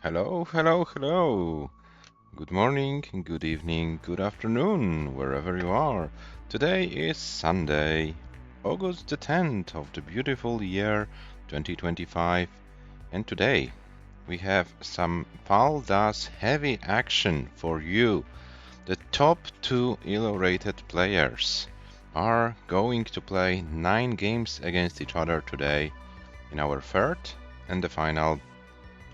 Hello, hello, hello. Good morning, good evening, good afternoon, wherever you are. Today is Sunday, August the 10th of the beautiful year 2025, and today we have some Paldas heavy action for you. The top two elo-rated players are going to play 9 games against each other today in our third and the final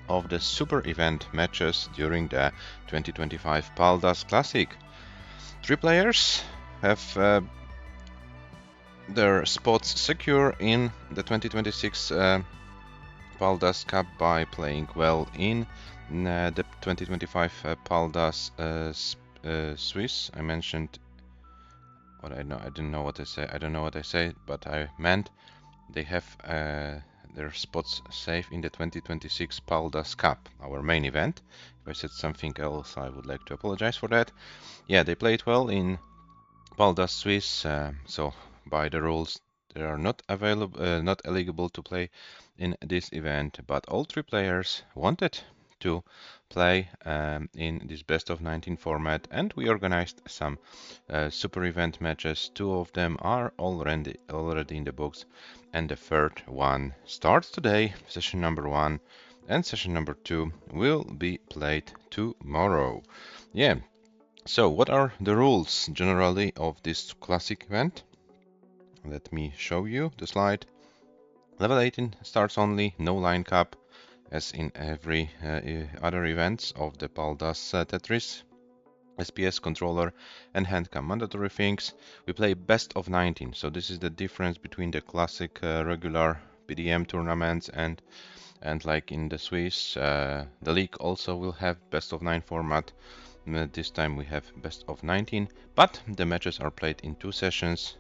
of the super event matches during the 2025 Paldas Classic. 3 players have their spots secure in the 2026 Paldas Cup by playing well in the 2025 Paldas Swiss. I mentioned what I know. I didn't know what I say. I don't know what I said, but I meant they have their spots safe in the 2026 Paldas Cup, our main event. If I said something else, I would like to apologize for that. Yeah, they played well in Paldas Swiss, so by the rules they are not available, not eligible to play in this event. But all 3 players wanted to play in this best of 19 format, and we organized some super event matches. 2 of them are already in the books, and the third one starts today. Session number 1 and session number 2 will be played tomorrow. Yeah. So, what are the rules generally of this classic event? Let me show you the slide. Level 18 starts only, no line cap, as in every other events of the Paldas Tetris. SPS controller and handcam mandatory things. We play best of 19, so this is the difference between the classic regular PDM tournaments and like in the Swiss. The league also will have best of 9 format. This time we have best of 19, but the matches are played in 2 sessions.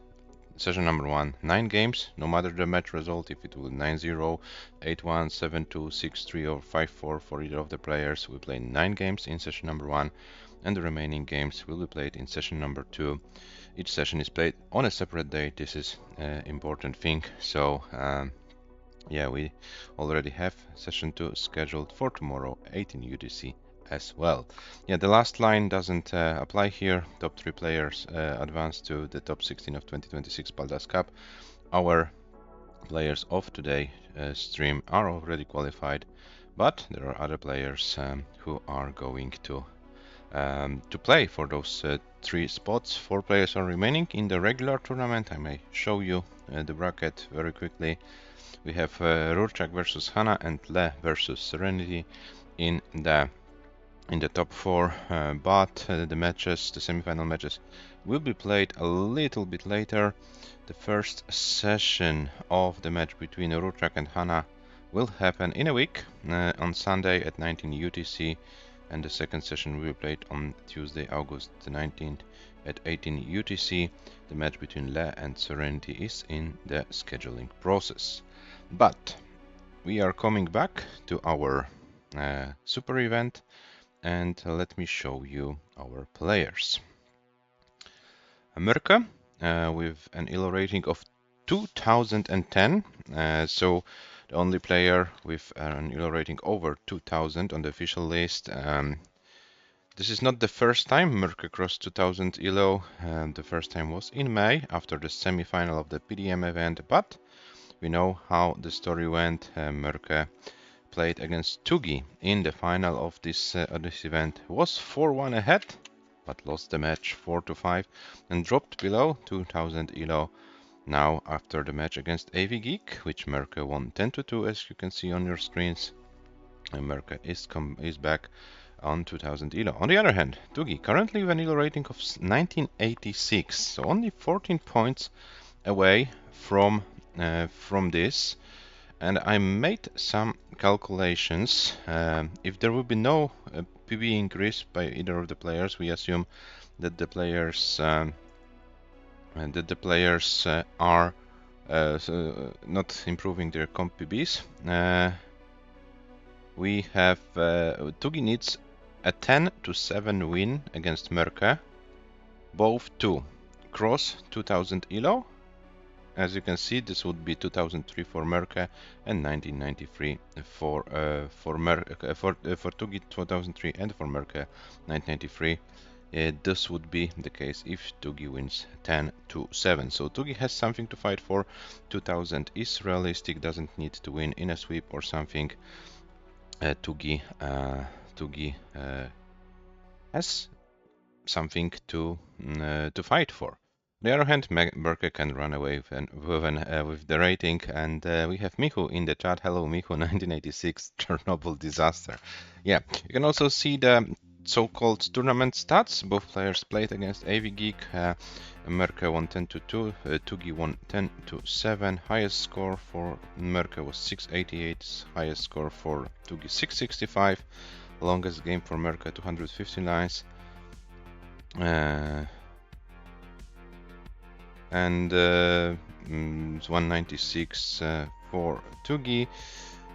Session number 1, 9 games, no matter the match result, if it will 9-0, 8-1, 7-2, 6-3 or 5-4 for either of the players. We play 9 games in session number 1, and the remaining games will be played in session number 2. Each session is played on a separate day. This is an important thing. So yeah, we already have session 2 scheduled for tomorrow, 18 UTC as well. Yeah, the last line doesn't apply here. Top 3 players advance to the top 16 of 2026 Paldas Cup. Our players of today stream are already qualified, but there are other players who are going to play for those 3 spots. 4 players are remaining in the regular tournament. I may show you the bracket very quickly. We have Rurchak versus Hana and Le versus Serenity in the top 4, but the matches, the semi-final matches, will be played a little bit later. The first session of the match between Rurchak and Hana will happen in a week on Sunday at 19 UTC, and the second session will be played on Tuesday, August the 19th at 18 UTC. The match between Le and Serenity is in the scheduling process. But we are coming back to our super event, and let me show you our players. MÖRKÖS with an ELO rating of 2010, so the only player with an ELO rating over 2000 on the official list. This is not the first time MÖRKÖS crossed 2000 ELO. The first time was in May after the semi-final of the PDM event, but we know how the story went. MÖRKÖS played against TUGI in the final of this event, was 4-1 ahead, but lost the match 4-5 and dropped below 2000 ELO. Now, after the match against AV Geek, which MÖRKÖS won 10-2, as you can see on your screens, MÖRKÖS is back on 2000 ELO. On the other hand, TUGI currently with an ELO rating of 1986, so only 14 points away from this. And I made some calculations. If there will be no PB increase by either of the players, we assume that the players are not improving their comp PBs. We have TUGI needs a 10-7 win against MÖRKÖS, both to cross 2000 ELO as you can see, this would be 2003 for MÖRKÖ and 1993 for TUGI 2003 and for MÖRKÖ 1993. This would be the case if TUGI wins 10-7. So TUGI has something to fight for. 2000 is realistic, doesn't need to win in a sweep or something. TUGI has something to fight for. On the other hand, MÖRKÖ can run away with the rating, and we have Michu in the chat. Hello, Michu, 1986 Chernobyl disaster. Yeah, you can also see the so-called tournament stats. Both players played against AV Geek. MÖRKÖ won 10-2, TUGI won 10-7. Highest score for MÖRKÖ was 688. Highest score for TUGI 665. Longest game for MÖRKÖ 250 lines. And 196 for TUGI.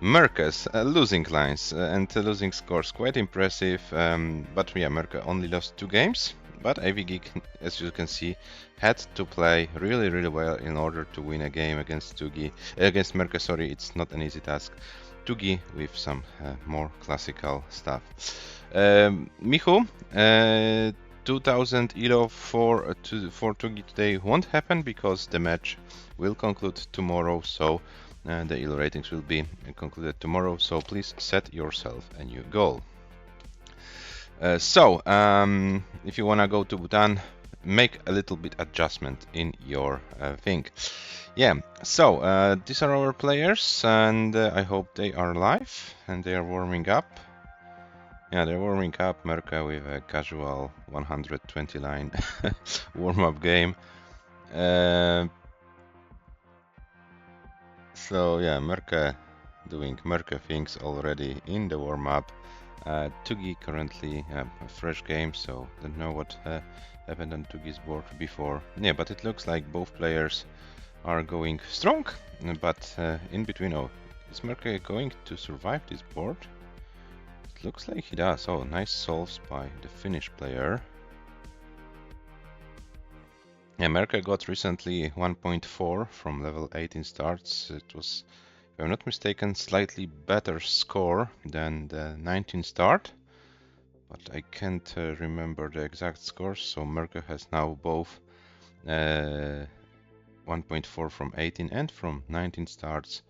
MÖRKÖ's losing lines and losing scores quite impressive, but yeah, MÖRKÖ only lost 2 games, but AV Geek, as you can see, had to play really well in order to win a game against MÖRKÖ. Sorry, it's not an easy task. TUGI with some more classical stuff. Michu, 2000 ELO for TUGI today won't happen because the match will conclude tomorrow, so the ELO ratings will be concluded tomorrow, so please set yourself a new goal. If you wanna go to Bhutan, make a little bit adjustment in your thing. Yeah, so these are our players, and I hope they are live and they are warming up. Yeah, they're warming up. MÖRKÖ with a casual 120 line warm-up game. So yeah, MÖRKÖ doing MÖRKÖ things already in the warm-up. TUGI currently a fresh game, so don't know what happened on TUGI's board before. Yeah, but it looks like both players are going strong, but in between, is MÖRKÖ going to survive this board? It looks like he does. Oh, nice solves by the Finnish player. Yeah, MÖRKÖ got recently 1.4 from level 18 starts. It was, if I'm not mistaken, slightly better score than the 19 start, but I can't remember the exact scores. So MÖRKÖ has now both 1.4 from 18 and from 19 starts.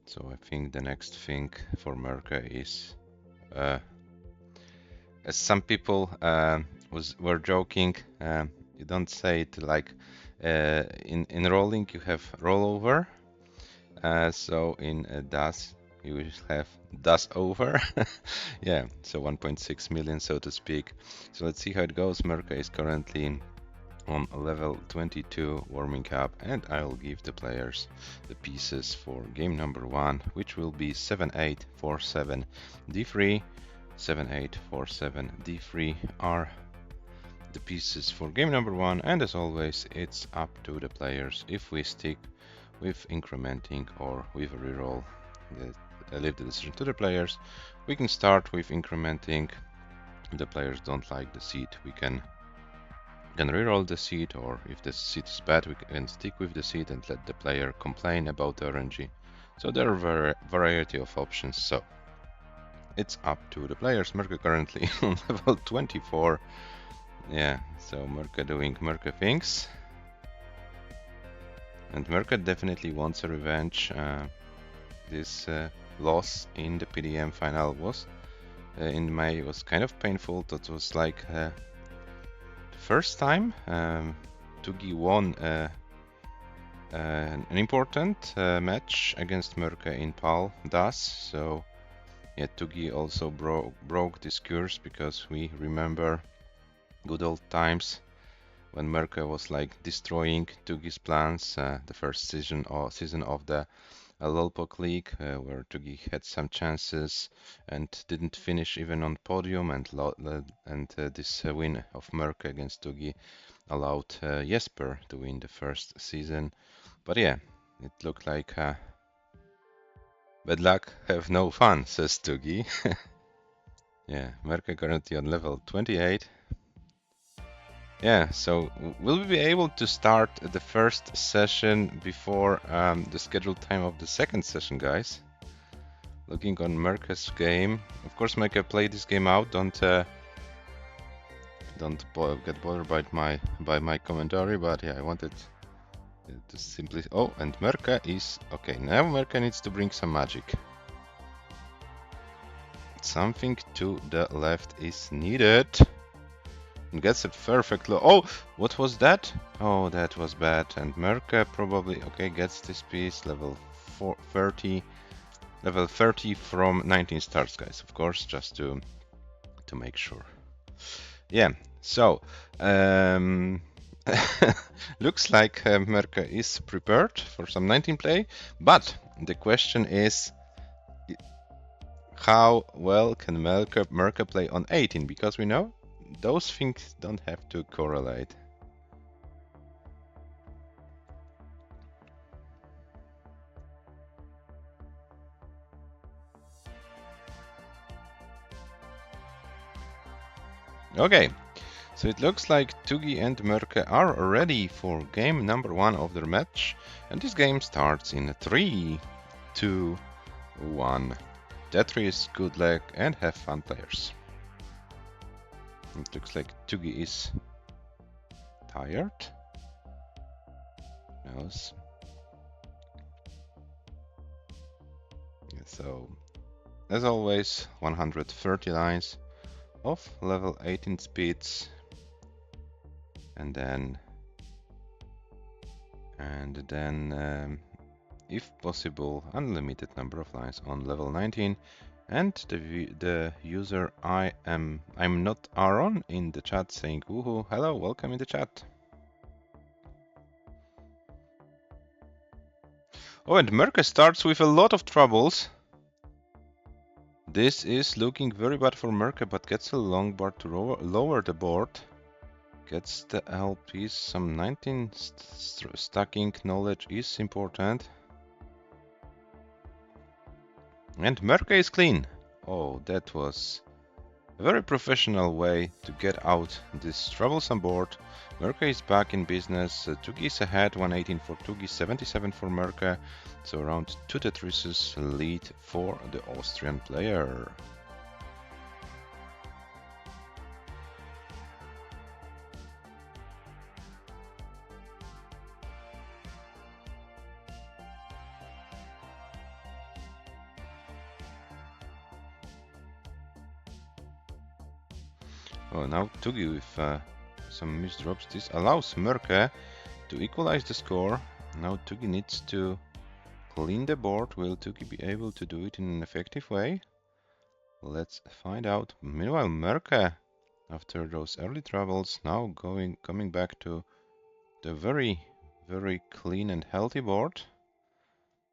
So I think the next thing for MÖRKÖ is, as some people were joking, you don't say it like in rolling you have rollover, so in DAS you will have DAS over. Yeah, so 1.6 million, so to speak. So let's see how it goes. MÖRKÖ is currently on level 22 warming up, and I'll give the players the pieces for game number 1, which will be 7-8, 4-7, d3. 7-8, 4-7, d3 are the pieces for game number 1, and as always it's up to the players if we stick with incrementing or with a reroll. I leave the decision to the players. We can start with incrementing. If the players don't like the seed, we can reroll the seed, or if the seed is bad, we can stick with the seed and let the player complain about the RNG. So there are a variety of options, so it's up to the players. MÖRKÖ currently on level 24. Yeah, so MÖRKÖ doing MÖRKÖ things. And MÖRKÖ definitely wants a revenge. This loss in the PDM final was in May was kind of painful. That was like the first time TUGI won an important match against MÖRKÖ in PAL DAS. So yeah, TUGI also broke this curse, because we remember good old times when MÖRKÖ was like destroying TUGI's plans. The first season of the Lolpok League, where TUGI had some chances and didn't finish even on podium, and this win of MÖRKÖ against TUGI allowed Jesper to win the first season. But yeah, it looked like bad luck, have no fun, says TUGI. Yeah, MÖRKÖ currently on level 28. Yeah, so will we be able to start the first session before the scheduled time of the second session, guys? Looking on MÖRKÖS game. Of course, make a play this game out. Don't get bothered by my commentary, but yeah, I wanted to simply. Oh, and MÖRKÖ is okay. Now MÖRKÖ needs to bring some magic. Something to the left is needed. And gets it perfectly. Oh, what was that? Oh, that was bad. And MÖRKÖ probably okay gets this piece level 30. Level 30 from 19 stars, guys. Of course, just to make sure. Yeah. So looks like MÖRKÖ is prepared for some 19 play, but the question is, how well can MÖRKÖ play on 18? Because we know those things don't have to correlate. Okay, so it looks like TUGI and MÖRKÖ are ready for game number 1 of their match, and this game starts in 3, 2, 1. Tetris, good luck, and have fun, players. It looks like TUGI is tired. Yes. So, as always, 130 lines of level 18 speeds, and then if possible, unlimited number of lines on level 19. And the user I'm not Aaron in the chat saying woohoo. Hello, welcome in the chat. Oh, and MÖRKÖ starts with a lot of troubles. This is looking very bad for MÖRKÖ, but gets a long bar to lower the board. Gets the LPs, some 19 stacking knowledge is important. And MÖRKÖ is clean. Oh, that was a very professional way to get out this troublesome board. MÖRKÖ is back in business. TUGI is ahead, 118 for TUGI, 77 for MÖRKÖ. So around 2 Tetrises lead for the Austrian player. Oh, now TUGI with some misdrops. This allows MÖRKÖ to equalize the score. Now TUGI needs to clean the board. Will TUGI be able to do it in an effective way? Let's find out. Meanwhile, MÖRKÖ, after those early troubles, now coming back to the very clean and healthy board.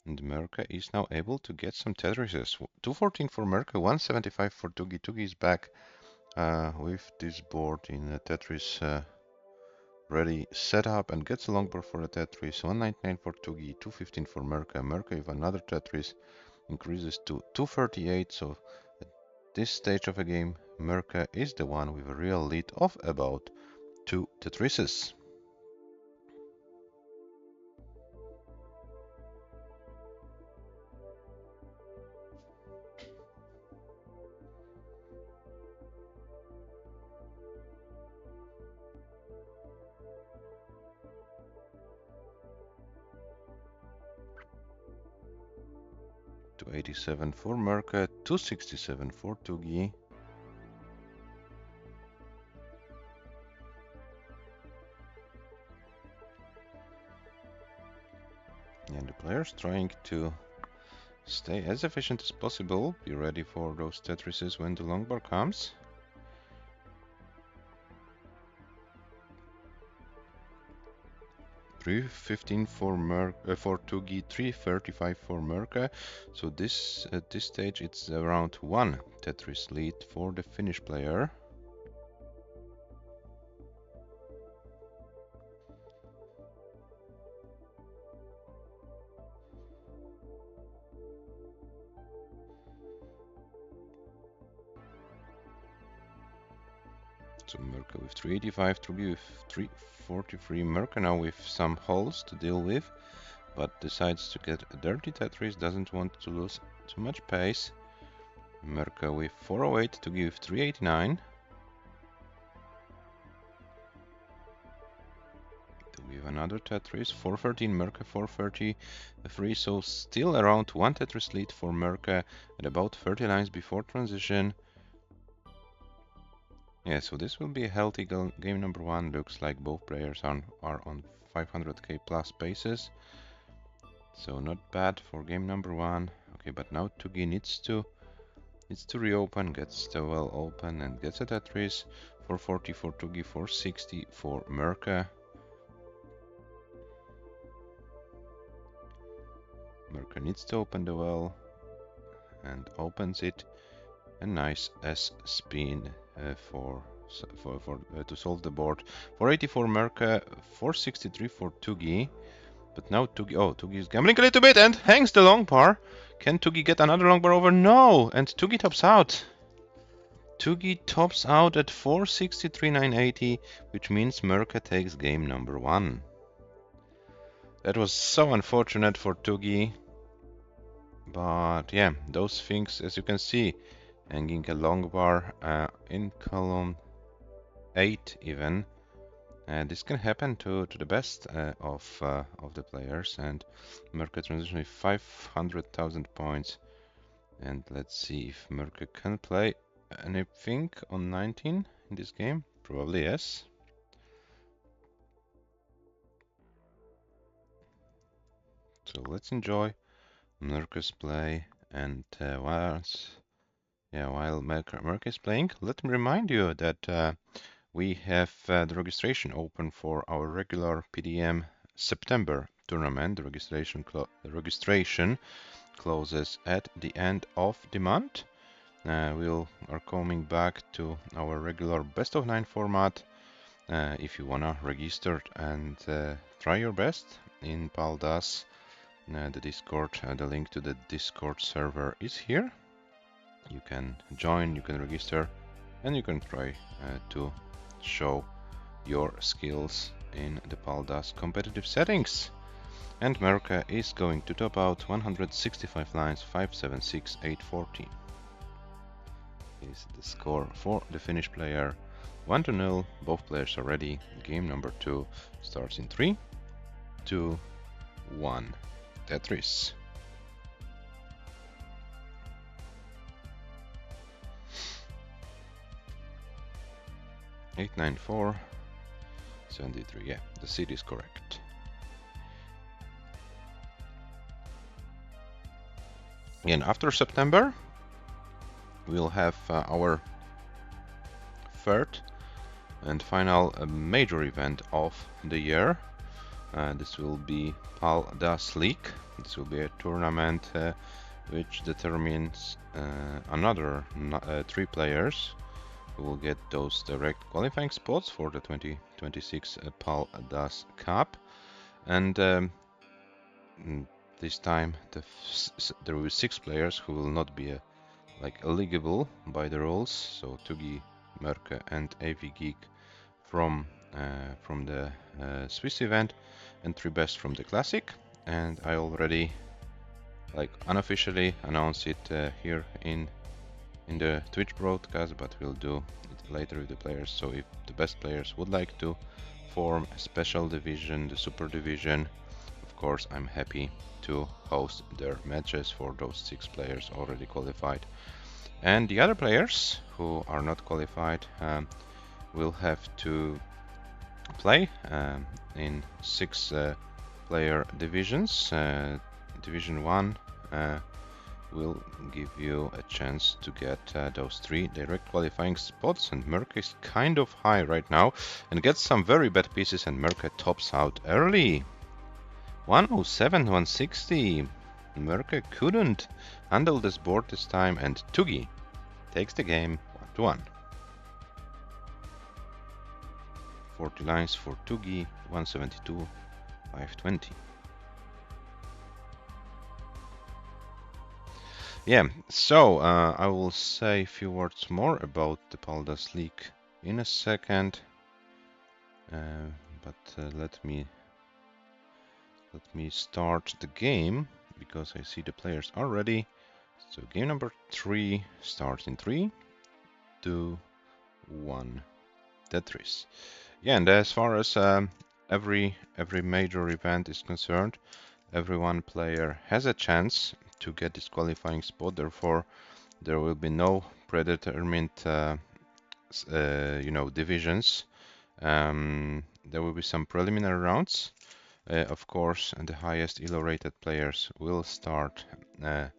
And MÖRKÖ is now able to get some Tetrises. 214 for MÖRKÖ, 175 for TUGI. TUGI is back with this board in a Tetris ready set up and gets a long board for a Tetris. 199 for TUGI, 215 for MÖRKÖ. MÖRKÖ with another Tetris increases to 238. So at this stage of a game, MÖRKÖ is the one with a real lead of about 2 Tetrises. To 87 for MÖRKÖ, 267 for TUGI. And the players trying to stay as efficient as possible, be ready for those Tetrises when the long bar comes. $315 for TUGI, 335 for MÖRKÖ. So this at this stage it's around 1 Tetris lead for the Finnish player. So MÖRKÖ with 385, TUGI with 343. MÖRKÖ now with some holes to deal with, but decides to get a dirty Tetris, doesn't want to lose too much pace. MÖRKÖ with 408, TUGI with 389. TUGI with another Tetris, 413, MÖRKÖ 433, so still around one Tetris lead for MÖRKÖ at about 30 lines before transition. Yeah, so this will be a healthy game number one. Looks like both players are on 500k plus paces. So not bad for game number one. Okay, but now TUGI needs to reopen, gets the well open and gets a Tetris. 440 for TUGI, 460 for MÖRKÖ. MÖRKÖ needs to open the well and opens it. A nice S spin to solve the board. 484 MÖRKÖ, 463 for TUGI. But now TUGI is gambling a little bit and hangs the long par. Can TUGI get another long bar over? No! And TUGI tops out. TUGI tops out at 463,980, which means MÖRKÖ takes game number one. That was so unfortunate for TUGI. But yeah, those things, as you can see, hanging a long bar in column 8 even. This can happen to the best of the players, and MÖRKÖ transition with 500,000 points. And let's see if MÖRKÖ can play anything on 19 in this game. Probably yes. So let's enjoy MÖRKÖ's play, and while MÖRKÖ is playing, let me remind you that we have the registration open for our regular PDM September tournament. The registration closes at the end of the month. We are coming back to our regular best of 9 format. If you wanna register and try your best in Paldas, the Discord, the link to the Discord server is here. You can join, you can register, and you can try to show your skills in the Paldas competitive settings. And MÖRKÖ is going to top out 165 lines, 576, 840. Is the score for the Finnish player. 1-0, both players are ready. Game number 2 starts in 3, 2, 1. Tetris. Eight, 9, 4, 73. Yeah, the seed is correct. And after September, we'll have our third and final major event of the year. This will be Paldas League. This will be a tournament which determines another 3 players who will get those direct qualifying spots for the 2026 Paldas Cup. And this time there will be 6 players who will not be eligible by the rules. So TUGI, MÖRKÖ, and AV Geek from the Swiss event, and 3 best from the Classic. And I already unofficially announced it here in the Twitch broadcast, but we'll do it later with the players. So if the best players would like to form a special division, the Super Division, of course I'm happy to host their matches for those 6 players already qualified. And the other players who are not qualified will have to play in 6 player divisions. Division 1 will give you a chance to get those 3 direct qualifying spots, and MÖRKÖ is kind of high right now and gets some very bad pieces, and MÖRKÖ tops out early. 107, 160. MÖRKÖ couldn't handle this board this time, and TUGI takes the game 1-1. 40 lines for TUGI, 172, 520. Yeah, so I will say a few words more about the Paldas League in a second. But let me start the game because I see the players are ready. So game number 3 starts in 3, 2, 1. Tetris. Yeah, and as far as every major event is concerned, every one player has a chance to get this qualifying spot. Therefore, there will be no predetermined, divisions. There will be some preliminary rounds, of course, and the highest elo-rated players will start the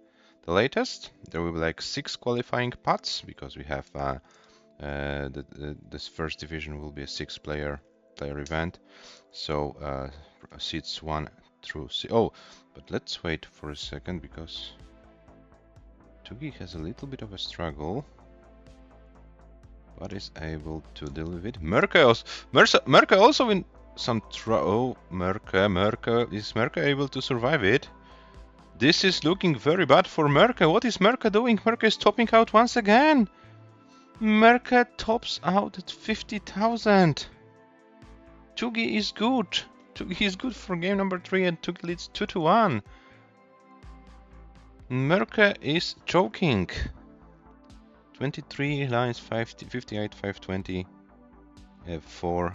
latest. There will be like 6 qualifying pots because we have this first division will be a 6-player event. So seats 1 through 6. Oh, but let's wait for a second because TUGI has a little bit of a struggle, but is able to deal with it. MÖRKÖ also in some trouble. Oh, MÖRKÖ. Is MÖRKÖ able to survive it? This is looking very bad for MÖRKÖ. What is MÖRKÖ doing? MÖRKÖ is topping out once again. MÖRKÖ tops out at 50,000. TUGI is good. TUGI is good for game number 3 and TUGI leads 2-1. MÖRKÖ is choking. 23 lines, 58, 520 for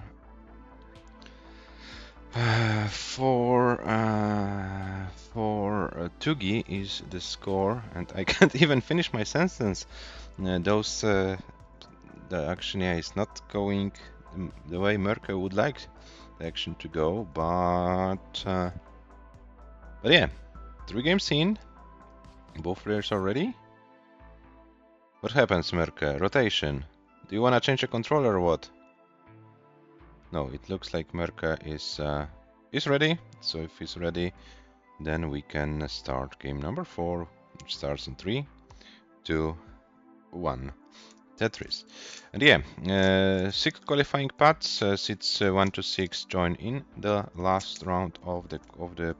TUGI is the score, and I can't even finish my sentence. The action is not going the way MÖRKÖ would like the action to go, but yeah, 3 games in, both players are ready. What happens, MÖRKÖ? Rotation. Do you wanna change the controller or what? No, it looks like MÖRKÖ is ready. So if he's ready, then we can start game number 4, which starts in 3, 2, 1. Tetris. And yeah, 6 qualifying paths, seats 1 to 6 join in the last round of the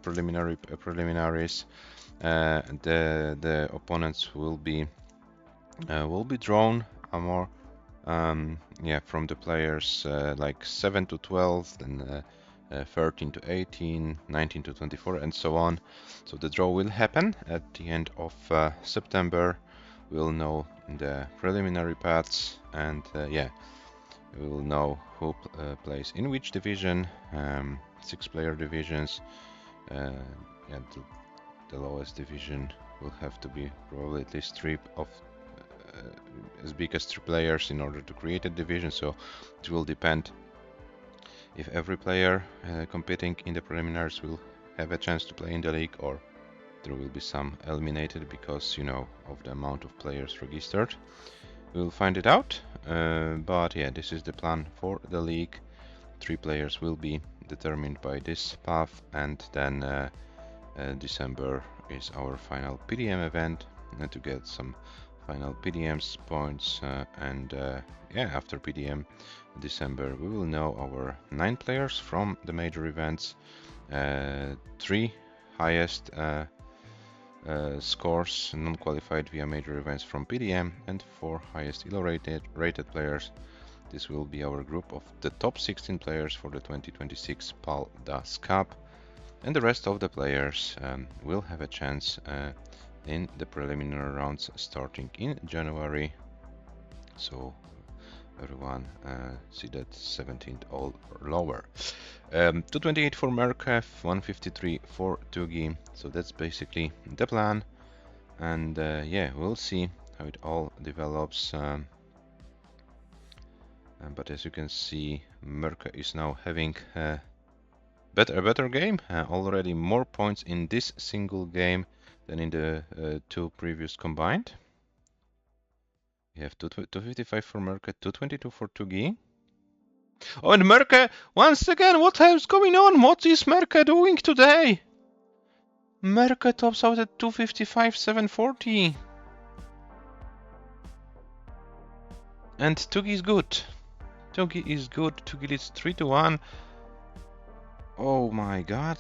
preliminaries. The opponents will be drawn more from the players like 7 to 12, then 13 to 18, 19 to 24, and so on. So the draw will happen at the end of September. We'll know the preliminary paths, and we will know who plays in which division. 6-player divisions. The lowest division will have to be probably at least 3 of as big as 3 players in order to create a division. So it will depend if every player competing in the preliminaries will have a chance to play in the league, or there will be some eliminated because, of the amount of players registered. We'll find it out, but yeah, this is the plan for the league. 3 players will be determined by this path, and then December is our final PDM event to get some final PDMs points, and after PDM December we will know our 9 players from the major events, 3 highest scores non-qualified via major events from PDM, and 4 highest elo-rated players. This will be our group of the top 16 players for the 2026 PALDAS Cup, and the rest of the players will have a chance in the preliminary rounds starting in January. So everyone see that 17th or lower. 228 for MÖRKÖ, 153 for TUGI. So that's basically the plan, and we'll see how it all develops. But as you can see, MÖRKÖ is now having a better game. Already more points in this single game than in the 2 previous combined. We have 255 for MÖRKÖ, 222 for TUGI. Oh, and MÖRKÖ, once again, what is going on? What is MÖRKÖ doing today? MÖRKÖ tops out at 255, 740. And TUGI is good. TUGI is good. TUGI leads 3-1. Oh my god.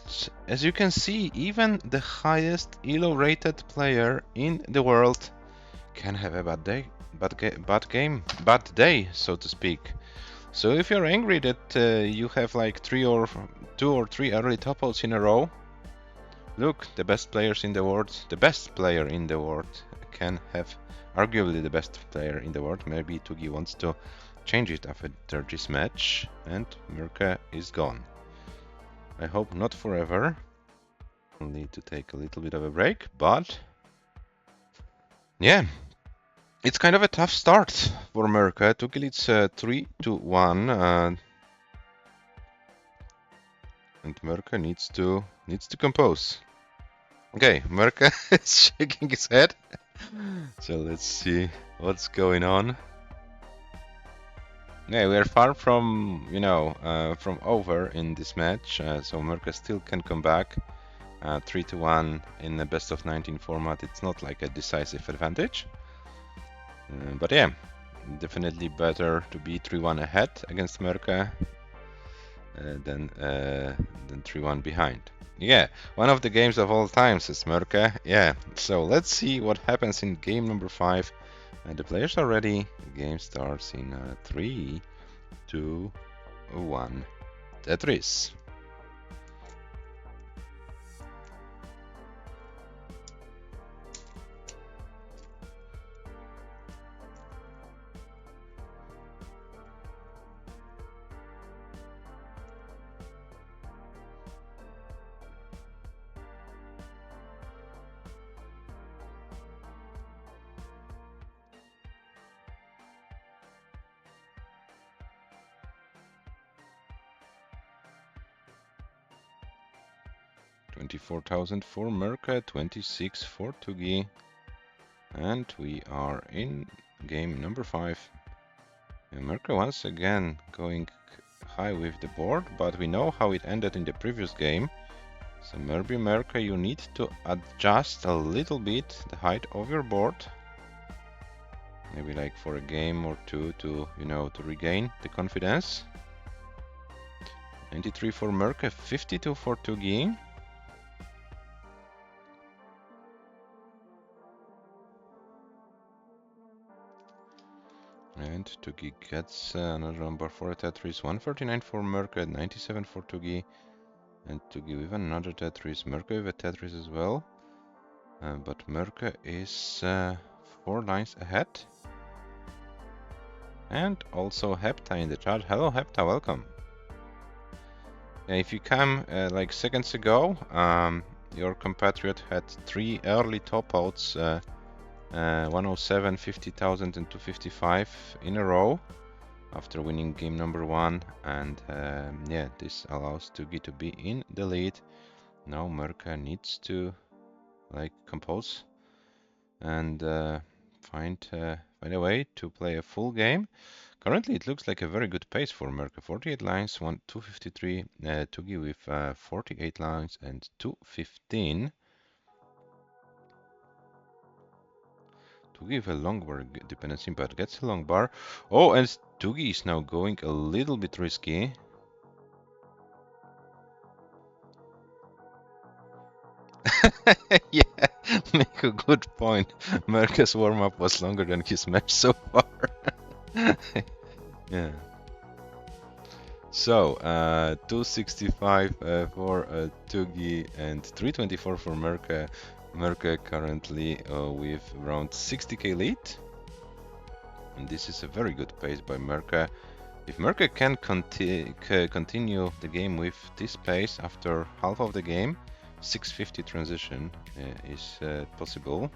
As you can see, even the highest elo-rated player in the world can have a bad day, so to speak. So if you're angry that you have like 2 or 3 early top outs in a row, look, the best players in the world, the best player in the world can have arguably the best player in the world. Maybe TUGI wants to change it after this match, and MÖRKÖ is gone. I hope not forever. We'll need to take a little bit of a break, but yeah, it's kind of a tough start for MÖRKÖ. TUGI leads 3-1, and MÖRKÖ needs to compose. Okay, MÖRKÖ is shaking his head. So let's see what's going on. Yeah, we are far from, from over in this match. So MÖRKÖ still can come back. 3-1 in the best of 19 format. It's not like a decisive advantage. But yeah, definitely better to be 3-1 ahead against MÖRKÖ than 3-1 behind. Yeah, one of the games of all time, says MÖRKÖ. Yeah, so let's see what happens in game number 5. The players are ready. The game starts in 3, 2, 1. Tetris. 24,000 for MÖRKÖ, 26 for TUGI, and we are in game number 5. MÖRKÖ once again going high with the board, but we know how it ended in the previous game. So maybe MÖRKÖ, you need to adjust a little bit the height of your board. Maybe like for a game or two to, to regain the confidence. 93 for MÖRKÖ, 52 for TUGI. And TUGI gets another number for a Tetris. 139 for MÖRKÖ, 97 for TUGI. And TUGI with another Tetris. MÖRKÖ with a Tetris as well. But MÖRKÖ is 4 lines ahead. And also Hepta in the chat. Hello Hepta, welcome. If you come like seconds ago, your compatriot had 3 early top outs. 107, 50,000 and 255 in a row after winning game number 1, and yeah, this allows TUGI to be in the lead. Now MÖRKÖ needs to like compose and find a way to play a full game. Currently it looks like a very good pace for MÖRKÖ. 48 lines, 253, TUGI with 48 lines and 215. To give a long bar dependency, but gets a long bar. Oh, and TUGI is now going a little bit risky. Yeah, make a good point. MÖRKÖ's warm-up was longer than his match so far. Yeah. So, 265 for TUGI and 324 for MÖRKÖ. MÖRKÖ currently with around 60k lead. And this is a very good pace by MÖRKÖ. If MÖRKÖ can continue the game with this pace after half of the game, 650 transition is possible.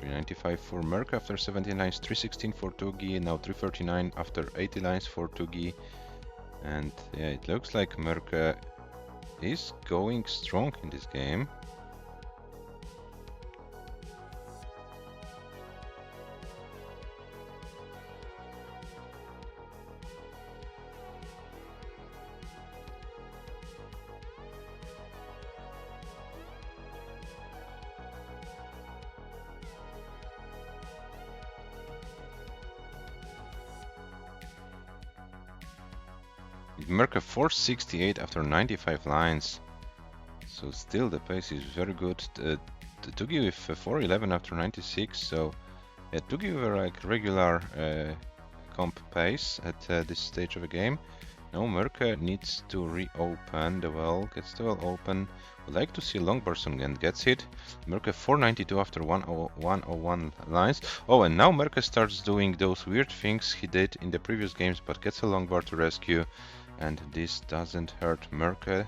$395 for MÖRKÖ after 17 lines, 316 for TUGI, now 339 after 80 lines for TUGI. And yeah, it looks like MÖRKÖ is going strong in this game. MÖRKÖS 468 after 95 lines. So still the pace is very good. The TUGI with 411 after 96. So yeah, TUGI were like regular comp pace at this stage of the game. Now MÖRKÖS needs to reopen the well, gets the well open. Would like to see a long burst again, gets hit. MÖRKÖS 492 after 101 lines. Oh, and now MÖRKÖS starts doing those weird things he did in the previous games, but gets a long bar to rescue. And this doesn't hurt MÖRKÖS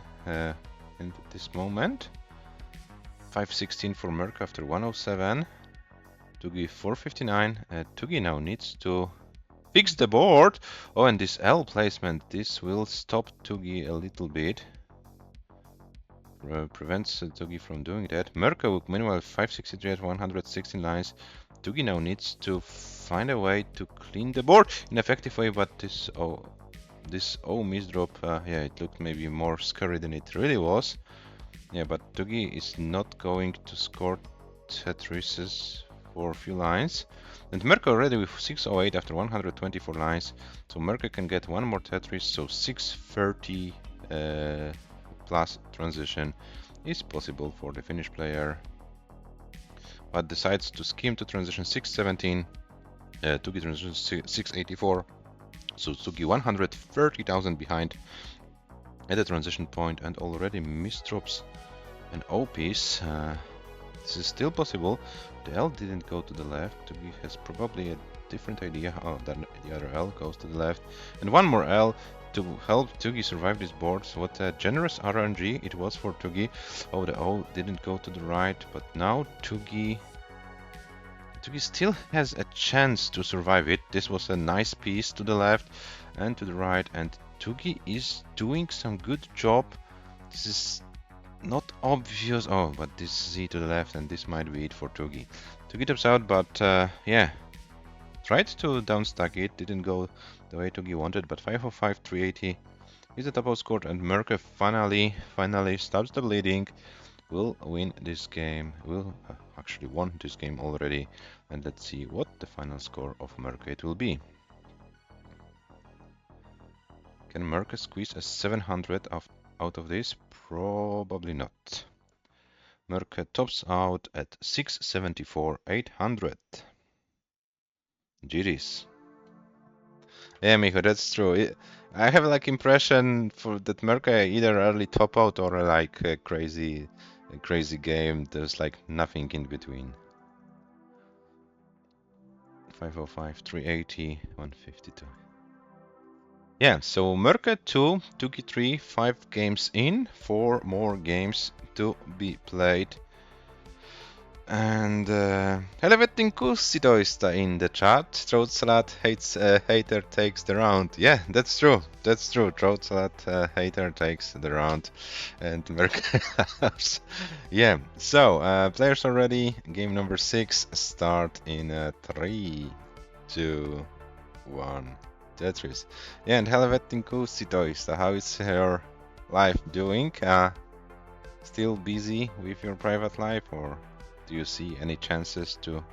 in this moment. 516 for MÖRKÖS after 107. TUGI 459. TUGI now needs to fix the board. Oh, and this L placement, this will stop TUGI a little bit. Prevents TUGI from doing that. MÖRKÖS meanwhile 563 at 116 lines. TUGI now needs to find a way to clean the board in an effective way, but this misdrop, yeah, it looked maybe more scary than it really was. Yeah, but TUGI is not going to score Tetrises for a few lines. And MÖRKÖS already with 608 after 124 lines. So MÖRKÖS can get one more Tetris, so 630 plus transition is possible for the Finnish player. But decides to skim to transition 617, TUGI transition 684. So TUGI 130,000 behind at the transition point and already misdrops and OPs. This is still possible. The L didn't go to the left. TUGI has probably a different idea. Oh, then the other L goes to the left. And one more L to help TUGI survive this board. So what a generous RNG it was for TUGI. Oh, the O didn't go to the right, but now TUGI still has a chance to survive it. This was a nice piece to the left and to the right, and TUGI is doing some good job. This is not obvious. Oh, but this Z to the left, and this might be it for TUGI. TUGI tops out, but yeah, tried to downstack it, didn't go the way TUGI wanted, but 505, 380 is the top score, and MÖRKÖS finally stops the bleeding. Will win this game. Will actually won this game already, and let's see what the final score of MÖRKÖS will be. Can MÖRKÖS squeeze a 700 out of this? Probably not. MÖRKÖS tops out at 674, 800. GG's. Yeah, Miho, that's true. I have like impression for that MÖRKÖS either early top out or like a crazy game. There's like nothing in between. 505, 380, 152. Yeah, so MÖRKÖS 2, TUGI 3, 5 games in, 4 more games to be played. And helvetin kussitoista in the chat. Throat salad hater takes the round. Yeah, that's true. That's true. Throat salad hater takes the round. And MÖRKÖS. Yeah, so players are ready. Game number 6 start in 3, 2, 1. Tetris. Yeah, and helvetin kussitoista. How is your life doing? Still busy with your private life, or do you see any chances to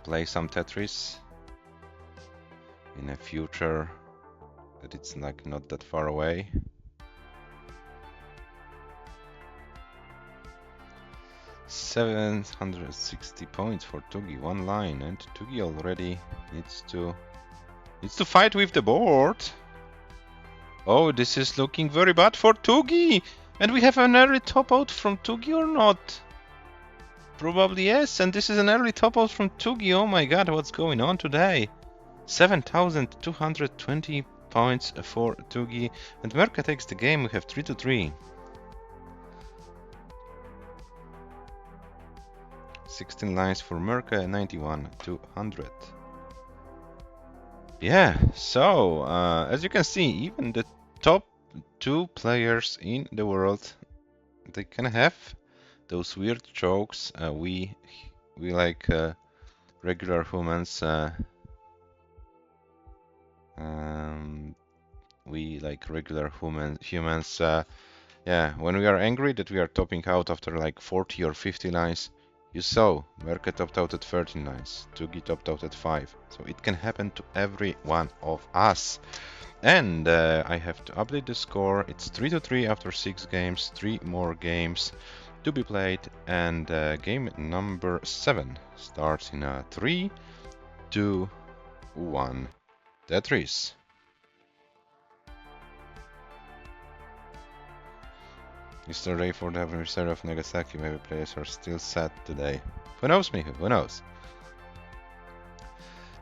play some Tetris in a future that it's like not that far away? $760 points for TUGI, one line, and TUGI already needs to fight with the board. Oh, this is looking very bad for TUGI, and we have an early top out from TUGI or not? Probably yes, and this is an early top out from TUGI. Oh my god, what's going on today? 7,220 points for TUGI, and MÖRKÖS takes the game. We have 3-3. 16 lines for MÖRKÖS, 91-100. Yeah, so as you can see, even the top 2 players in the world, they can have those weird jokes. We like regular humans. We like regular humans. Yeah, when we are angry that we are topping out after like 40 or 50 lines, You saw Mörkö topped out at 13 lines, TUGI topped out at 5. So it can happen to every one of us. And I have to update the score. It's 3-3 after 6 games, 3 more games to be played, and game number 7 starts in a 3, 2, 1. Tetris. Yesterday for the anniversary of Nagasaki, maybe players are still sad today. Who knows, Mihu? Who knows?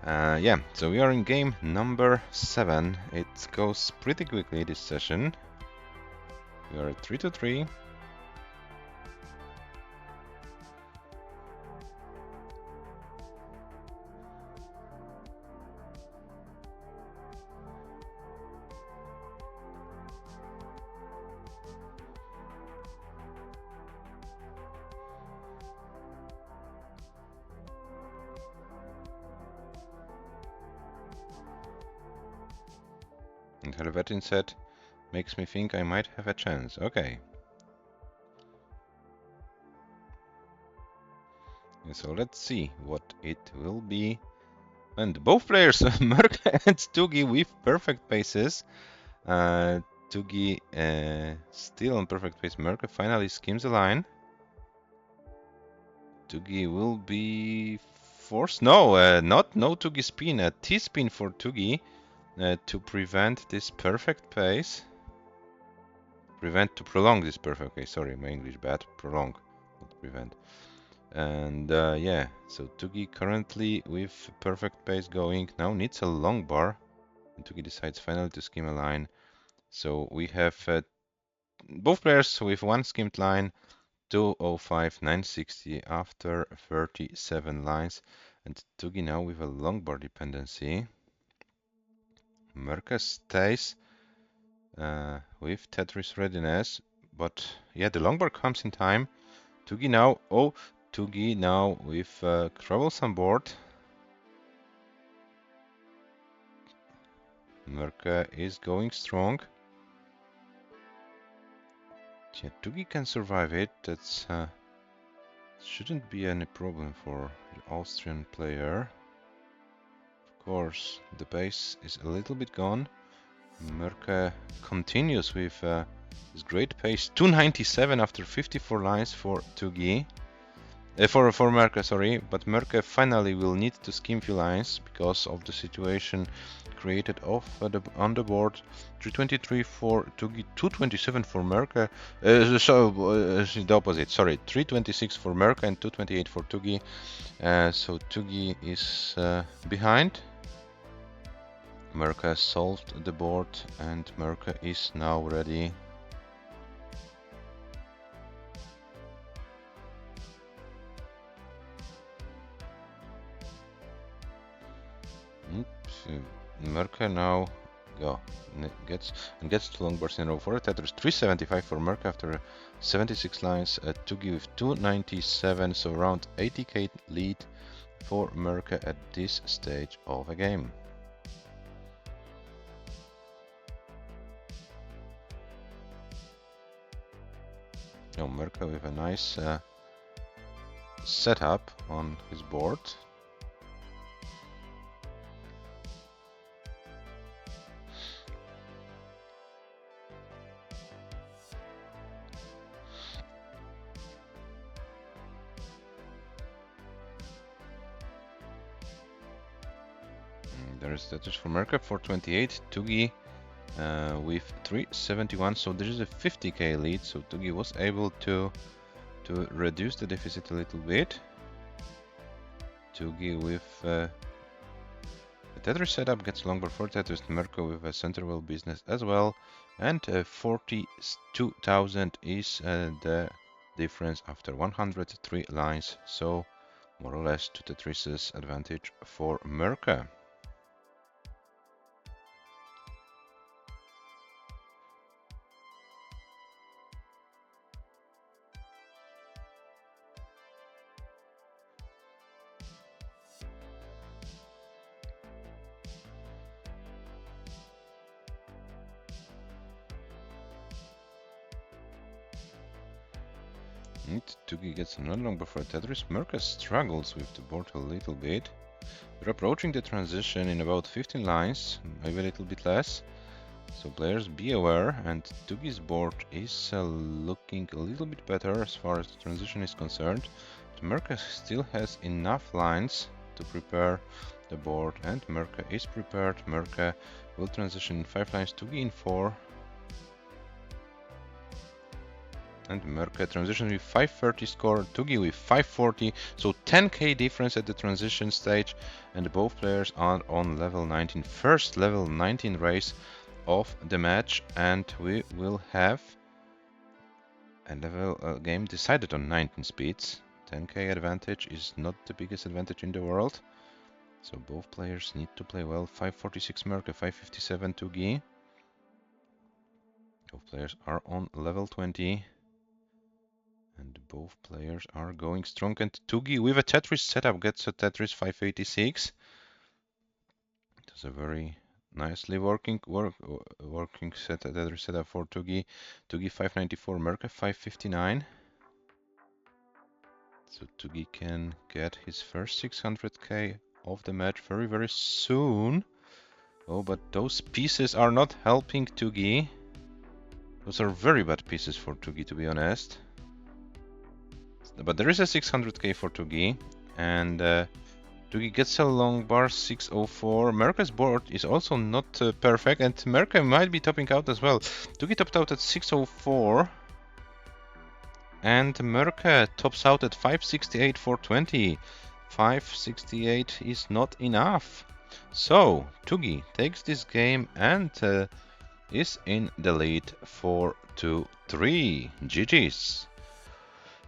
Yeah, so we are in game number 7. It goes pretty quickly this session. We are at 3-3. And Helvetin said, makes me think I might have a chance. Okay. So let's see what it will be. And both players, Mörkö and TUGI, with perfect paces. TUGI still on perfect pace. Mörkö finally skims the line. TUGI will be forced. No, no TUGI spin. A T-spin for TUGI to prevent this perfect pace. To prolong this perfect pace. Sorry, my English bad. Prolong, not prevent. And yeah, so TUGI currently with perfect pace going. Now needs a long bar. And TUGI decides finally to skim a line. So we have both players with one skimmed line. 205, 960 after 37 lines. And TUGI now with a long bar dependency. Mörkö stays with Tetris readiness. But yeah, the long bar comes in time. TUGI now, TUGI now with troublesome board. Mörkö is going strong. Yeah, TUGI can survive it. That's shouldn't be any problem for the Austrian player. Of course, the pace is a little bit gone. Mörkö continues with his great pace. 297 after 54 lines for TUGI. For Mörkö, sorry, but Mörkö finally will need to skim few lines because of the situation created on the board. 323 for TUGI, 227 for Mörkö. The opposite, sorry, 326 for Mörkö and 228 for TUGI. So TUGI is behind. Mörkö solved the board and Mörkö is now ready. Mörkö now gets two long bars in a row for a Tetris. 375 for Mörkö after 76 lines. TUGI with 297, so around 80k lead for Mörkö at this stage of a game. Now Mörkö with a nice setup on his board. There is Tetris for Mörkö, 428, TUGI with 371, so there is a 50k lead, so TUGI was able to reduce the deficit a little bit. TUGI with a Tetris setup gets long bar for Tetris. Mörkö with a center well business as well, and 42,000 is the difference after 103 lines, so more or less to Tetris's advantage for Mörkö. And TUGI gets another long before Tetris. MÖRKÖS struggles with the board a little bit. We're approaching the transition in about 15 lines, maybe a little bit less. So players be aware, and TUGI's board is looking a little bit better as far as the transition is concerned. But MÖRKÖS still has enough lines to prepare the board, and MÖRKÖ is prepared. MÖRKÖ will transition in 5 lines, TUGI in 4. And MÖRKÖ transitions with 530 score, TUGI with 540, so 10k difference at the transition stage, and both players are on level 19. First level 19 race of the match, and we will have a level game decided on 19 speeds. 10k advantage is not the biggest advantage in the world, so both players need to play well. 546 MÖRKÖ, 557 TUGI. Both players are on level 20. And both players are going strong, and TUGI with a Tetris setup gets a Tetris 586. It's a very nicely working Tetris setup for TUGI. TUGI 594, MÖRKÖ 559. So TUGI can get his first 600k of the match very, very soon. Oh, but those pieces are not helping TUGI. Those are very bad pieces for TUGI, to be honest. But there is a 600k for TUGI, and TUGI gets a long bar 604. MÖRKÖ's board is also not perfect, and MÖRKÖ might be topping out as well. TUGI topped out at 604, and MÖRKÖ tops out at 568 for 20. 568 is not enough. So TUGI takes this game and is in the lead 4-3. GG's.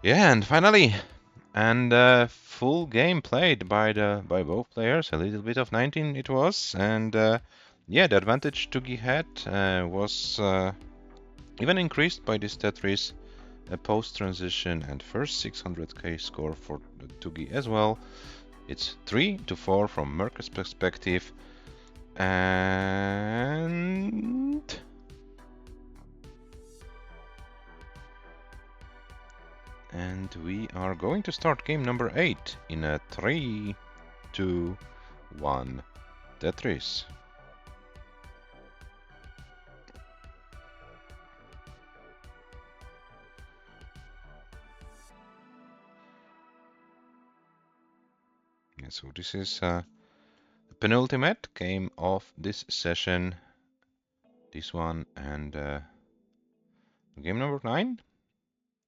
Yeah, and finally, full game played by both players. A little bit of 19 it was, and yeah, the advantage TUGI had was even increased by this Tetris post transition, and first 600k score for TUGI as well. It's 3-4 from MÖRKÖ's perspective, and we are going to start game number 8 in a 3-2-1 Tetris. Yeah, so this is the penultimate game of this session. This one, and game number 9.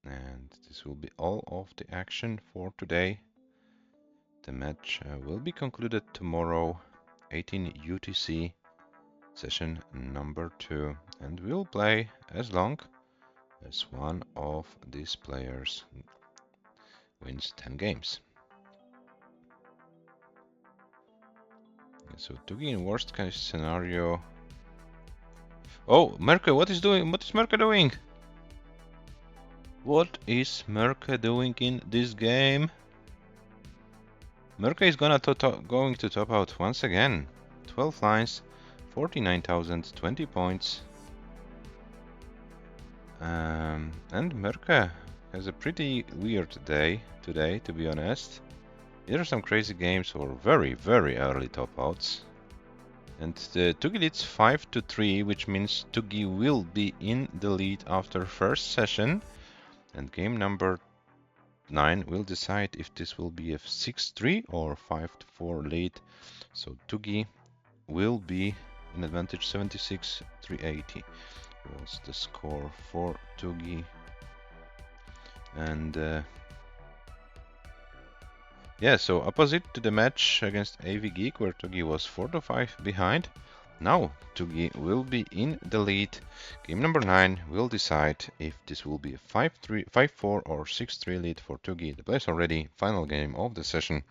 And this will be all of the action for today. The match will be concluded tomorrow, 18 UTC, session number 2. And we'll play as long as one of these players wins 10 games. So TUGI in worst case scenario. Oh, MÖRKÖ, what is MÖRKÖ doing? What is MÖRKÖ doing in this game? MÖRKÖ is going to top out once again. 12 lines, 49,020 points. And MÖRKÖ has a pretty weird day today, to be honest. There are some crazy games or very, very early top outs. And the TUGI leads 5-3, which means TUGI will be in the lead after first session. And game number 9 will decide if this will be a 6-3 or 5-4 lead. So TUGI will be in advantage. 76,380 was the score for TUGI. And yeah, so opposite to the match against AV Geek, where TUGI was 4-5 behind, now TUGI will be in the lead. Game number 9 will decide if this will be a 5-3, 5-4 or 6-3 lead for TUGI. The players are ready. Final game of the session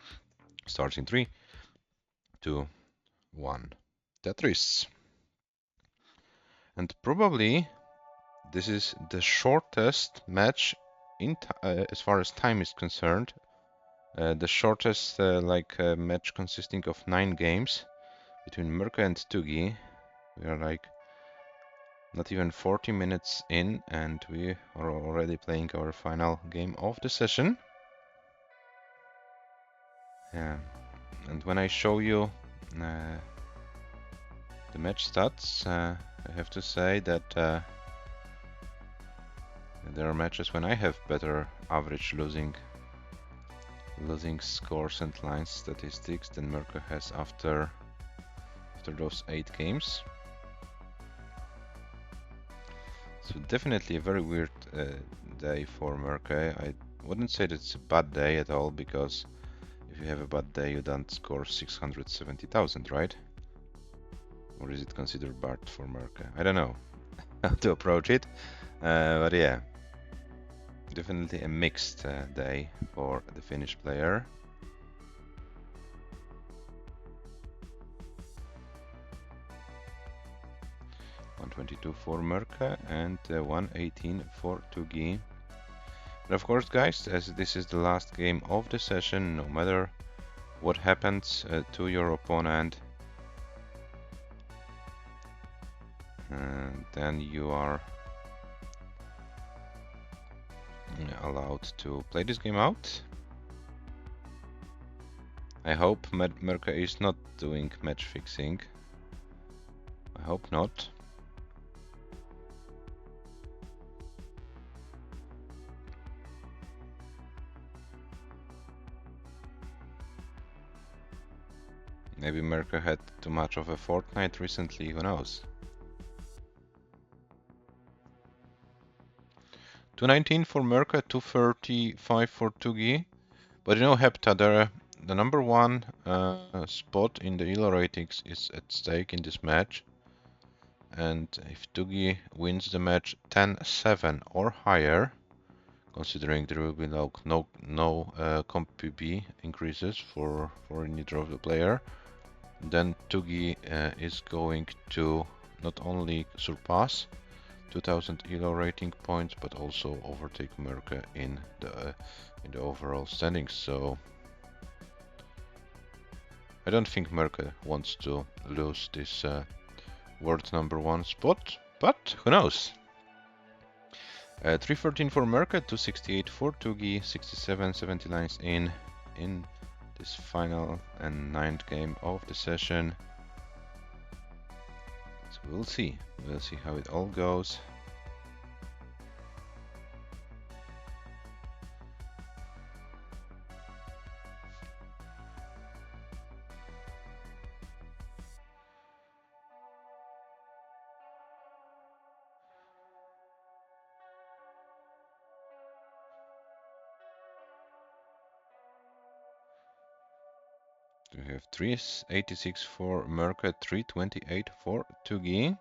starts in 3, 2, 1. Tetris. And probably this is the shortest match in as far as time is concerned. The shortest match consisting of 9 games between MÖRKÖ and TUGI. We are like Not even 40 minutes in, and we are already playing our final game of the session. Yeah. And when I show you the match stats, I have to say that there are matches when I have better average losing scores and line statistics than MÖRKÖ has after those 8 games. So definitely a very weird day for MÖRKÖ. I wouldn't say that it's a bad day at all, because if you have a bad day, you don't score 670,000, right? Or is it considered bad for MÖRKÖ? I don't know how to approach it, but yeah, definitely a mixed day for the Finnish player. $122 for MÖRKÖ and $118 for TUGI. But of course, guys, as this is the last game of the session, no matter what happens to your opponent, then you are allowed to play this game out. I hope MÖRKÖ is not doing match fixing. I hope not. Maybe MÖRKÖ had too much of a fortnight recently, who knows? 219 for MÖRKÖ, 235 for TUGI. But you know, Hepta, the number one spot in the ELO ratings is at stake in this match. And if TUGI wins the match 10-7 or higher, considering there will be no comp PB increases for neither of the player, then TUGI is going to not only surpass 2000 ELO rating points, but also overtake MÖRKÖ in the overall standings. So I don't think MÖRKÖ wants to lose this world number one spot, but who knows? 314 for MÖRKÖ, 268 for TUGI, 67-70 lines in this final and 9th game of the session. So we'll see how it all goes. We have 386 for MÖRKÖ, 328 for TUGI.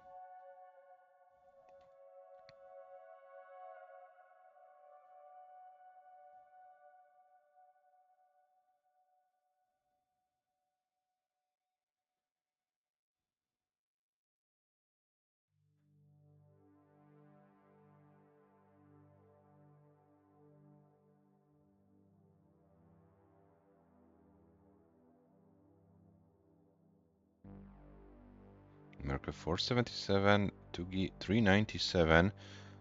MÖRKÖ 477, TUGI 397.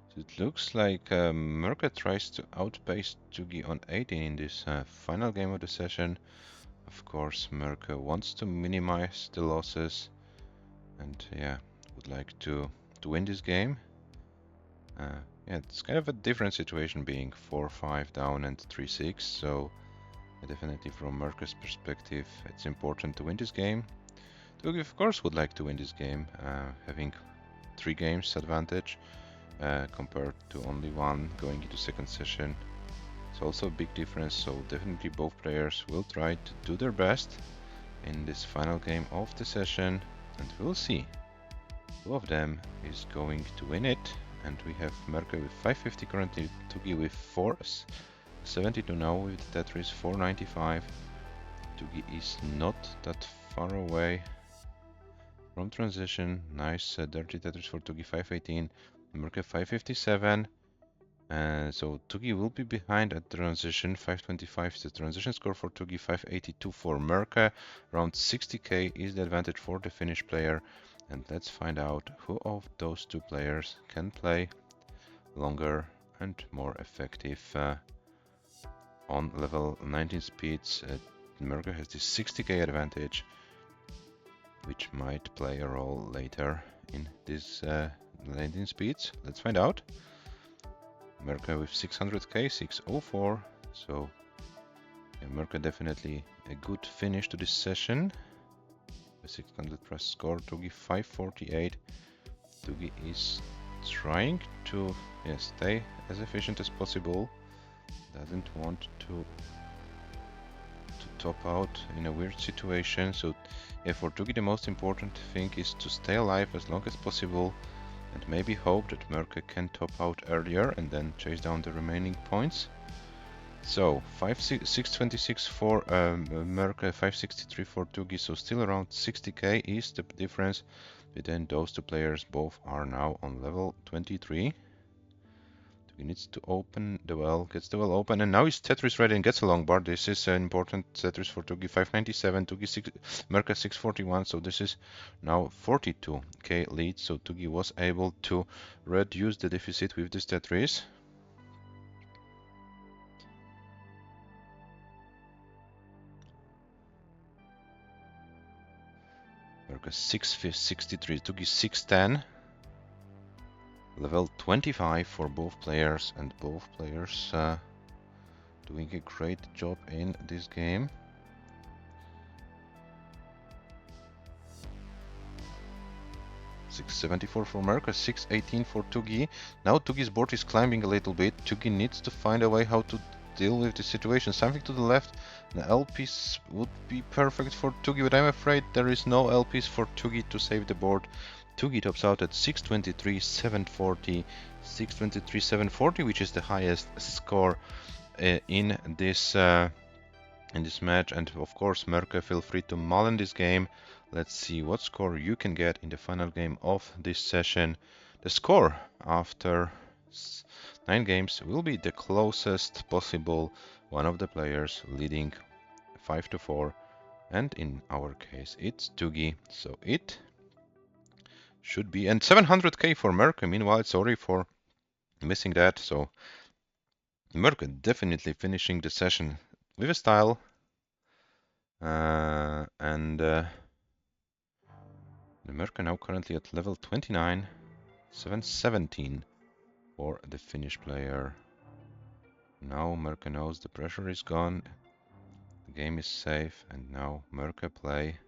So it looks like MÖRKÖ tries to outpace TUGI on 18 in this final game of the session. Of course, MÖRKÖ wants to minimize the losses and yeah, would like to win this game. Yeah, it's kind of a different situation being 4-5 down and 3-6, so definitely from MÖRKÖ's perspective, it's important to win this game. TUGI, of course, would like to win this game, having 3 games advantage compared to only 1 going into second session. It's also a big difference, so definitely both players will try to do their best in this final game of the session, and we'll see who of them is going to win it. And we have MÖRKÖ with 550 currently, TUGI with 472 now with Tetris 495. TUGI is not that far away from transition. Nice dirty Tetris for TUGI 518, MÖRKÖ 557. So TUGI will be behind at transition. 525 is the transition score for TUGI, 582 for MÖRKÖ. Around 60k is the advantage for the Finnish player. And let's find out who of those two players can play longer and more effective on level 19 speeds. MÖRKÖS has this 60k advantage, which might play a role later in this 19 speeds. Let's find out. MÖRKÖS with 600k, 604. So yeah, MÖRKÖS definitely a good finish to this session. A 600 plus score. TUGI 548. TUGI is trying to stay as efficient as possible. Doesn't want to top out in a weird situation. So yeah, for TUGI the most important thing is to stay alive as long as possible and maybe hope that MÖRKÖS can top out earlier and then chase down the remaining points. So 626 for MÖRKÖS, 563 for TUGI, so still around 60k is the difference between those two players. Both are now on level 23. TUGI needs to open the well, gets the well open, and now is Tetris ready and gets a long bar. This is an important Tetris for TUGI, 597, TUGI MÖRKÖS 641, so this is now 42k lead. So TUGI was able to reduce the deficit with this Tetris. MÖRKÖS 663, TUGI 610, level 25 for both players, and both players doing a great job in this game. $674 for MÖRKÖS, 618 for TUGI. Now TUGI's board is climbing a little bit. TUGI needs to find a way how to deal with the situation. Something to the left. The LPs would be perfect for TUGI, but I'm afraid there is no LPs for TUGI to save the board. TUGI tops out at 623,740, 623,740, which is the highest score in this match. And of course, MÖRKÖS, feel free to mull this game. Let's see what score you can get in the final game of this session. The score after 9 games will be the closest possible. One of the players leading 5-4, and in our case it's TUGI, so it should be, and 700k for MÖRKÖS. Meanwhile, sorry for missing that. So MÖRKÖS definitely finishing the session with a style, and the MÖRKÖS now currently at level 29, 717 for the Finnish player. Now MÖRKÖS knows the pressure is gone, the game is safe, and now MÖRKÖS play.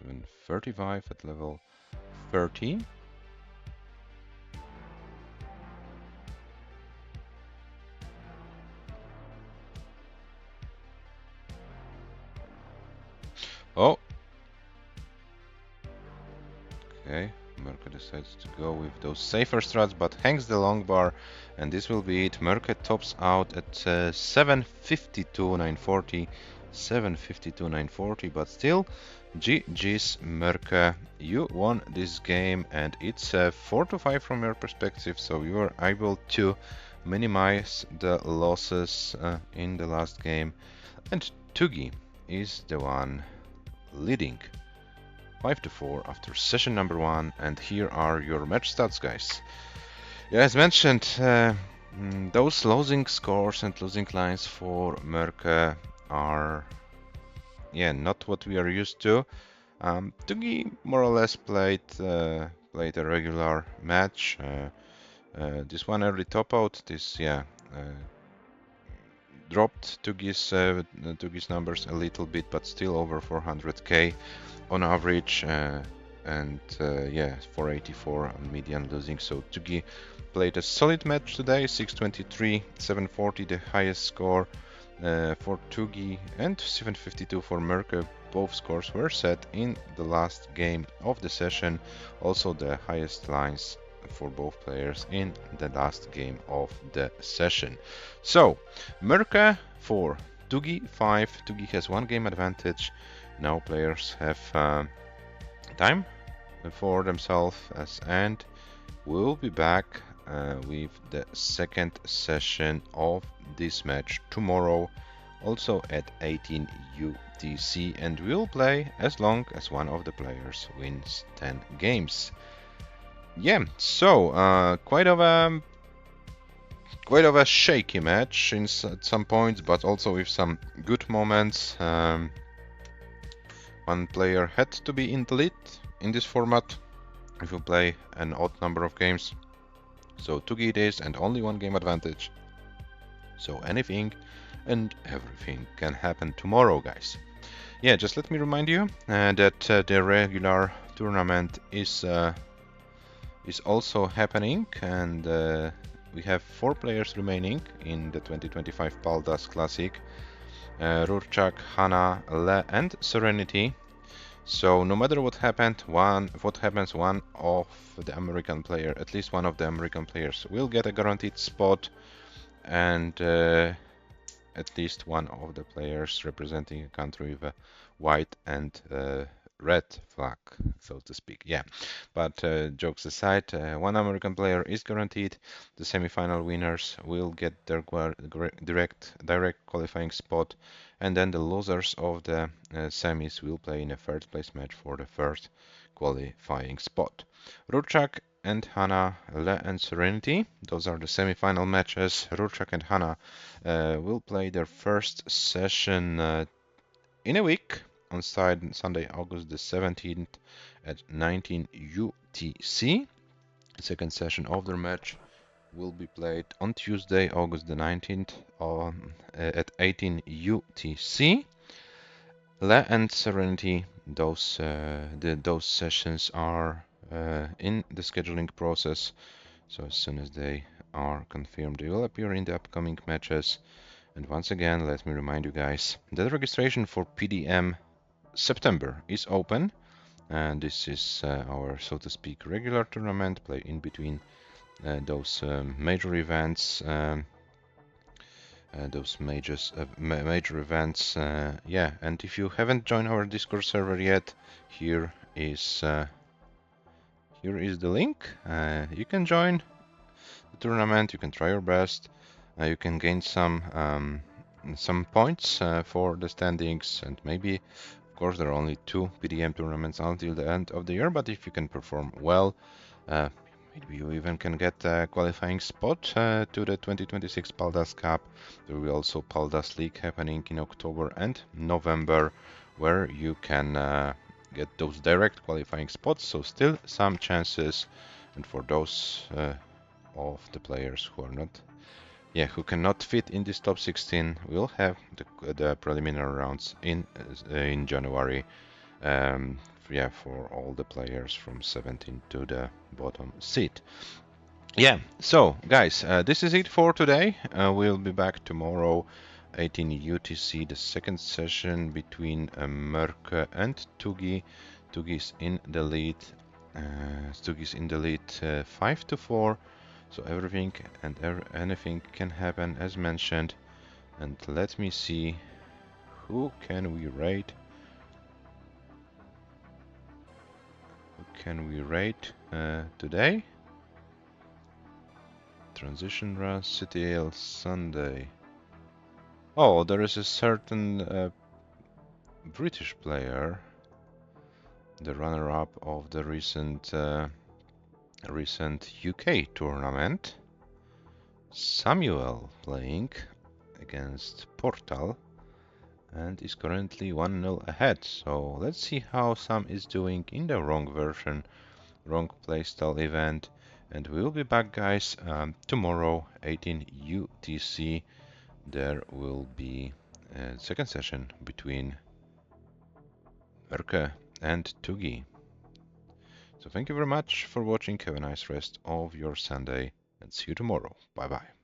$735 at level 30. Oh, okay, MÖRKÖS decides to go with those safer strats, but hangs the long bar, and this will be it. MÖRKÖS tops out at 752,940, 752,940, but still, GG's MÖRKÖS, you won this game, and it's 4-5 from your perspective, so you were able to minimize the losses in the last game, and TUGI is the one leading 5-4 after session number 1, and here are your match stats, guys. Yeah, as mentioned, those losing scores and losing lines for MÖRKÖS are not what we are used to. TUGI more or less played a regular match. This one early top out, this dropped TUGI's numbers a little bit, but still over 400k on average, and 484 on median losing. So TUGI played a solid match today, 623, 740 the highest score for TUGI, and 752 for MÖRKÖS. Both scores were set in the last game of the session, also the highest lines for both players in the last game of the session. So MÖRKÖS 4, TUGI 5. TUGI has 1 game advantage. Now players have time for themselves, and we'll be back with the second session of this match tomorrow, also at 18 UTC, and we'll play as long as one of the players wins 10 games. Yeah, so quite of a shaky match at some points, but also with some good moments. One player had to be in the lead in this format if you play an odd number of games. So TUGI days and only one game advantage. So anything and everything can happen tomorrow, guys. Yeah, just let me remind you that the regular tournament is also happening, and we have 4 players remaining in the 2025 Paldas Classic. Rurchak, Hana, Le, and Serenity. So no matter what happens, one of the American player, at least one of the American players, will get a guaranteed spot, and at least one of the players representing a country with a white and red flag, so to speak. Yeah, but jokes aside, one American player is guaranteed. The semi-final winners will get their direct qualifying spot, and then the losers of the semis will play in a third place match for the first qualifying spot. Rurchak and Hana, Le and Serenity, those are the semi-final matches. Rurchak and Hana will play their first session in a week on Sunday, August the 17th at 19 UTC. The second session of their match will be played on Tuesday, August the 19th at 18 UTC. Le and Serenity, those sessions are in the scheduling process, so as soon as they are confirmed, they will appear in the upcoming matches. And once again, let me remind you guys that registration for PDM September is open, and this is our, so to speak, regular tournament play in between those major events. Major events, yeah. And if you haven't joined our Discord server yet, here is the link. You can join the tournament. You can try your best. You can gain some points for the standings, and maybe, of course, there are only 2 PDM tournaments until the end of the year. But if you can perform well, maybe you even can get a qualifying spot to the 2026 Paldas Cup. There will be also Paldas League happening in October and November, where you can get those direct qualifying spots. So still some chances, and for those of the players who are not, who cannot fit in this top 16, we'll have the preliminary rounds in January. For all the players from 17 to the bottom seed. Yeah, so guys, this is it for today. We'll be back tomorrow, 18 UTC, the second session between MÖRKÖS and TUGI. TUGI is in the lead. 5-4. So everything and anything can happen, as mentioned. And let me see, who can we rate? Today? Transition run, CTL Sunday. Oh, there is a certain British player, the runner-up of the recent UK tournament, Samuel, playing against Portal, and is currently 1-0 ahead. So let's see how Sam is doing in the wrong version, wrong playstyle event. And we'll be back, guys, tomorrow, 18 UTC. There will be a second session between MÖRKÖS and TUGI. So thank you very much for watching. Have a nice rest of your Sunday, and see you tomorrow. Bye bye.